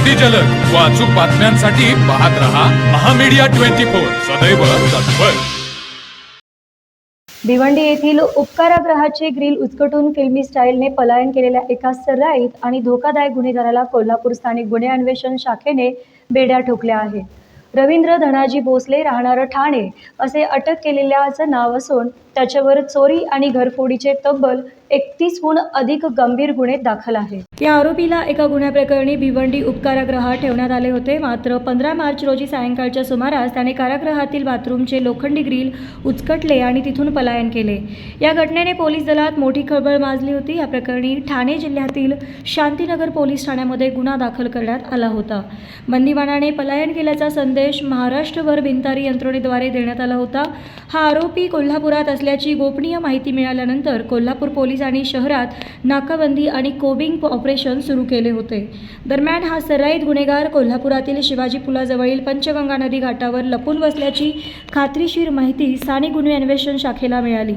अगदी जलद व अचूक बातम्यांसाठी पाहत रहा महामीडिया 24 सदैव तत्पर। भिवंडी येथील उपकारागृहाचे ग्रिल उचकटून फिल्मी स्टाईलने पलायन केलेल्या एका सर्राईत आणि धोकादायक गुन्हेगाराला कोल्हापूर स्थानिक गुन्हे अन्वेषण शाखेने बेड्या ठोकल्या आहे। रवींद्र धनाजी भोसले राहणार ठाणे असे अटक केलेल्याचं नाव असून त्याच्यावर चोरी आणि घरफोडीचे तब्बल 31हून अधिक गंभीर गुन्हे दाखल आहेत। या आरोपीला एका गुन्ह्याप्रकरणी भिवंडी उपकारागृहात ठेवण्यात आले होते। मात्र 15 मार्च रोजी सायंकाळच्या सुमारास त्याने कारागृहातील बाथरूमचे लोखंडी ग्रिल उचकटले आणि तिथून पलायन केले। या घटनेने पोलीस दलात मोठी खळबळ माजली होती। या प्रकरणी ठाणे जिल्ह्यातील शांतीनगर पोलीस ठाण्यामध्ये गुन्हा दाखल करण्यात आला होता। बंदीवानाने पलायन केल्याचा संदेश महाराष्ट्रभर भिंतारी यंत्रणेद्वारे देण्यात आला होता। हा आरोपी कोल्हापुरात असल्याची गोपनीय माहिती मिळाल्यानंतर कोल्हापूर पोलिसांनी शहरात नाकाबंदी आणि कोबिंग ऑपरेशन सुरू केले होते। दरम्यान हा सर्राईत गुन्हेगार कोल्हापुरातील शिवाजी पुलाजवळील पंचगंगा नदी घाटावर लपून बसल्याची खात्रीशीर माहिती स्थानिक गुन्हे अन्वेषण शाखेला मिळाली।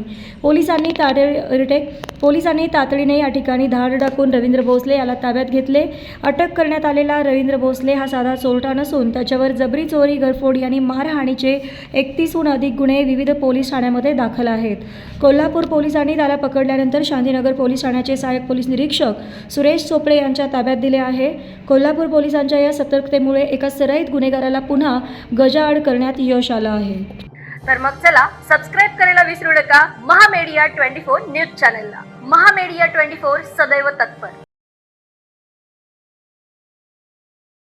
पोलिसांनी तातडीने या ठिकाणी धाड टाकून रवींद्र भोसले याला ताब्यात घेतले। अटक करण्यात आलेला रवींद्र भोसले हा साधा चोरटा नसून त्याच्यावर जबरी चोरी, घरफोडी आणि मारहाणीचे 31हून अधिक गुन्हे विविध पोलीस ठाण्यामध्ये दाखल आहेत। कोल्हापूर पोलिसांनी त्याला पकडल्यानंतर शांतीनगर पोलीस ठाण्याचे सहाय्यक पोलीस निरीक्षक सुरेश चोपडे यांच्या ताब्यात दिले आहे। कोल्हापूर पोलिसांच्या या सतर्कतेमुळे एका सर्राईत गुन्हेगाराला पुन्हा गजाआड करण्यात यश आलं आहे। तर मग चला सबस्क्राईब करायला विसरू नका महामीडिया 24 न्यूज चॅनलला। महामीडिया 24 सदैव तत्पर।